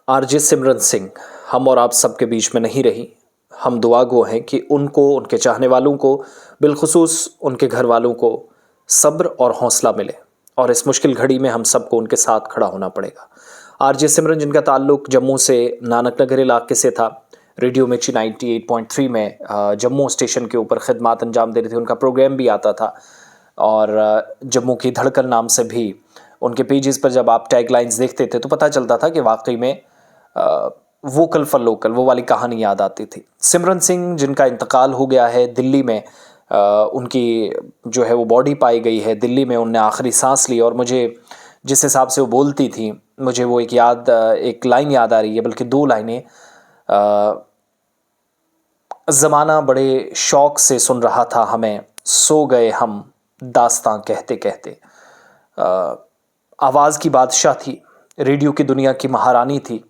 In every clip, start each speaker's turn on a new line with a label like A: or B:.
A: RJ सिमरन सिंह हम और आप सबके बीच में नहीं रही। हम दुआ गो हैं कि उनको, उनके चाहने वालों को, बिलखुसूस उनके घर वालों को सब्र और हौसला मिले और इस मुश्किल घड़ी में हम सबको उनके साथ खड़ा होना पड़ेगा। आरजे सिमरन जिनका ताल्लुक जम्मू से नानक नगर इलाके से था, रेडियो मिर्ची 98.3 में जम्मू स्टेशन के ऊपर खिदमत अंजाम दे रही थी। उनका प्रोग्राम भी आता था और जम्मू की धड़कन नाम से भी उनके पेजेस पर जब आप टैग लाइन्स देखते थे तो पता चलता था कि वाकई में वोकल फॉर लोकल वो वाली कहानी याद आती थी। सिमरन सिंह जिनका इंतकाल हो गया है दिल्ली में, उनकी जो है वो बॉडी पाई गई है दिल्ली में, उनने आखिरी सांस ली और मुझे जिस हिसाब से वो बोलती थी मुझे वो एक लाइन याद आ रही है, बल्कि दो लाइनें। ज़माना बड़े शौक से सुन रहा था हमें, सो गए हम दास्तां कहते कहते। आवाज़ की बादशाह थी, रेडियो की दुनिया की महारानी थी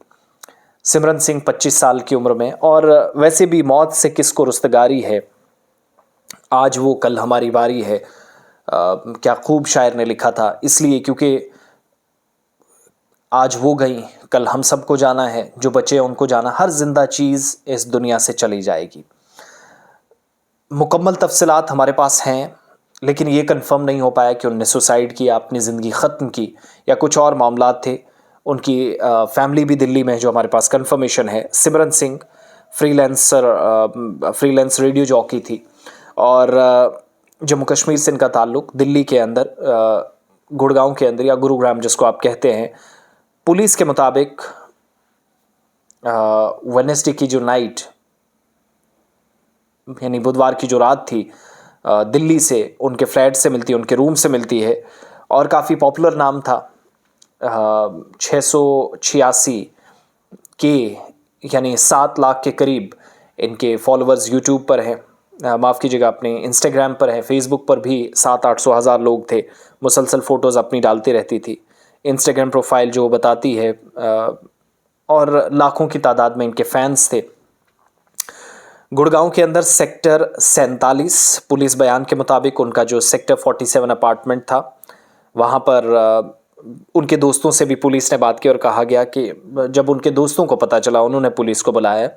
A: सिमरन सिंह 25 साल की उम्र में। और वैसे भी मौत से किसको रुस्तगारी है, आज वो कल हमारी बारी है। क्या खूब शायर ने लिखा था, इसलिए क्योंकि आज वो गई कल हम सबको जाना है, जो बचे उनको जाना, हर जिंदा चीज़ इस दुनिया से चली जाएगी। मुकम्मल तफसीलात हमारे पास हैं लेकिन ये कंफर्म नहीं हो पाया कि उनने सुसाइड किया, अपनी ज़िंदगी ख़त्म की या कुछ और मामलात थे। उनकी फैमिली भी दिल्ली में है जो हमारे पास कंफर्मेशन है। सिमरन सिंह फ्रीलांस रेडियो जॉकी थी और जम्मू कश्मीर से इनका ताल्लुक़, दिल्ली के अंदर गुड़गांव के अंदर या गुरुग्राम जिसको आप कहते हैं। पुलिस के मुताबिक वेडनेसडे की जो नाइट यानी बुधवार की जो रात थी, दिल्ली से उनके फ्लैट से मिलती है, उनके रूम से मिलती है और काफ़ी पॉपुलर नाम था। 686 के यानी 7 लाख के करीब इनके फॉलोअर्स यूट्यूब पर हैं, माफ़ कीजिएगा अपने इंस्टाग्राम पर है, फेसबुक पर भी 700-800 हज़ार लोग थे। मुसलसल फ़ोटोज़ अपनी डालती रहती थी, इंस्टाग्राम प्रोफाइल जो बताती है, और लाखों की तादाद में इनके फैंस थे। गुड़गांव के अंदर सेक्टर 47 पुलिस बयान के मुताबिक उनका जो सेक्टर 47 अपार्टमेंट था, वहाँ पर उनके दोस्तों से भी पुलिस ने बात की और कहा गया कि जब उनके दोस्तों को पता चला उन्होंने पुलिस को बुलाया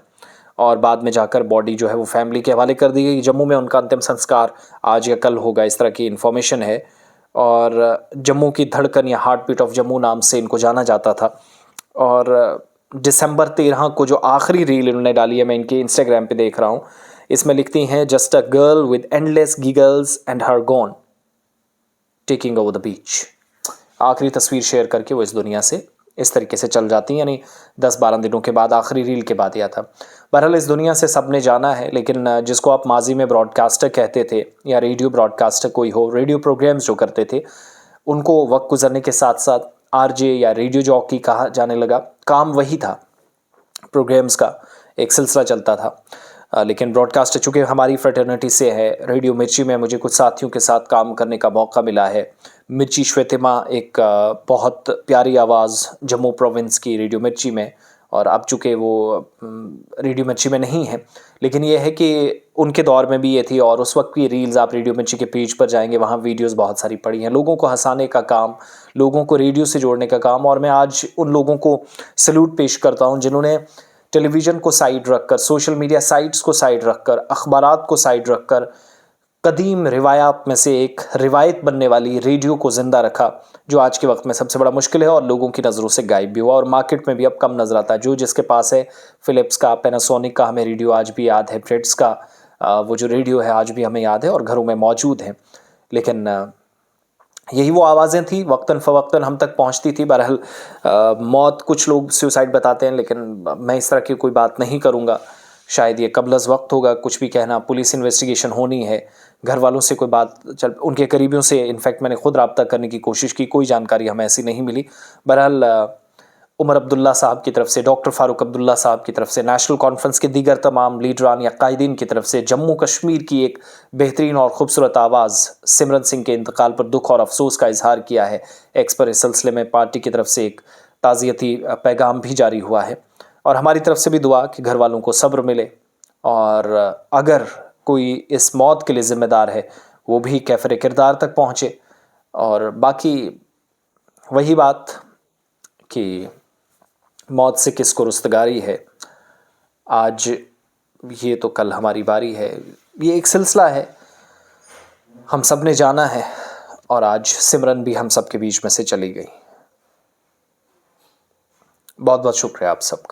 A: और बाद में जाकर बॉडी जो है वो फैमिली के हवाले कर दी गई। जम्मू में उनका अंतिम संस्कार आज या कल होगा, इस तरह की इन्फॉर्मेशन है। और जम्मू की धड़कन या हार्ट बीट ऑफ जम्मू नाम से इनको जाना जाता था। और दिसंबर 13 को जो आखिरी रील इन्होंने डाली है, मैं इनके इंस्टाग्राम पे देख रहा हूँ, इसमें लिखती हैं just a girl with endless giggles and her gone taking over the beach. आखिरी तस्वीर शेयर करके वो इस दुनिया से इस तरीके से चल जाती हैं, यानी 10-12 दिनों के बाद आखिरी रील के बाद यह था। बहरहाल इस दुनिया से सब ने जाना है, लेकिन जिसको आप माजी में ब्रॉडकास्टर कहते थे या रेडियो ब्रॉडकास्टर कोई हो, रेडियो प्रोग्राम्स जो करते थे, उनको वक्त गुजरने के साथ साथ आरजे या रेडियो जॉकी कहा जाने लगा। काम वही था, प्रोग्राम्स का एक सिलसिला चलता था। लेकिन ब्रॉडकास्टर चूँकि हमारी फ्रेटर्निटी से है, रेडियो मिर्ची में मुझे कुछ साथियों के साथ काम करने का मौका मिला है। मिर्ची श्वेतिमा एक बहुत प्यारी आवाज़ जम्मू प्रोविंस की रेडियो मिर्ची में, और अब चूँकि वो रेडियो मिर्ची में नहीं है, लेकिन ये है कि उनके दौर में भी ये थी। और उस वक्त की रील्स आप रेडियो मिर्ची के पेज पर जाएंगे, वहाँ वीडियोस बहुत सारी पड़ी हैं। लोगों को हंसाने का काम, लोगों को रेडियो से जोड़ने का काम। और मैं आज उन लोगों को सैल्यूट पेश करता हूँ जिन्होंने टेलीविज़न को साइड रखकर, सोशल मीडिया साइट्स को साइड रखकर, अखबारात को साइड रखकर कदीम रिवायात में से एक रिवायत बनने वाली रेडियो को ज़िंदा रखा, जो आज के वक्त में सबसे बड़ा मुश्किल है और लोगों की नज़रों से गायब भी हुआ और मार्केट में भी अब कम नज़र आता है। जो जिसके पास है, फ़िलिप्स का, पैनासोनिक का हमें रेडियो आज भी याद है, फ्रेट्स का वो जो रेडियो है आज भी हमें याद है और घरों में मौजूद है। लेकिन यही वो आवाज़ें थी, वक्तन फ़वक्तन हम तक पहुंचती थी। बहरहाल मौत, कुछ लोग सुसाइड बताते हैं, लेकिन मैं इस तरह की कोई बात नहीं करूँगा। शायद ये कबलज़ वक्त होगा कुछ भी कहना। पुलिस इन्वेस्टिगेशन होनी है, घर वालों से कोई बात चल, उनके करीबियों से इनफैक्ट मैंने खुद रब्ता करने की कोशिश की, कोई जानकारी हमें ऐसी नहीं मिली। बहरहाल उमर अब्दुल्ला साहब की तरफ से, डॉक्टर फ़ारूक अब्दुल्ला साहब की तरफ से, नेशनल कॉन्फ्रेंस के दीगर तमाम लीडरान या कायदीन की तरफ से, जम्मू कश्मीर की एक बेहतरीन और ख़ूबसूरत आवाज़ सिमरन सिंह के इंतकाल पर दुख और अफसोस का इजहार किया है। एक्स पर इस सिलसिले में पार्टी की तरफ से एक ताज़ियती पैगाम भी जारी हुआ है और हमारी तरफ से भी दुआ कि घर वालों को सब्र मिले और अगर कोई इस मौत के लिए ज़िम्मेदार है वो भी कैफ़र किरदार तक पहुँचे। और बाकी वही बात कि मौत से किसको रुस्तगारी है, आज ये तो कल हमारी बारी है, ये एक सिलसिला है, हम सब ने जाना है। और आज सिमरन भी हम सब के बीच में से चली गई। बहुत बहुत शुक्रिया आप सबका।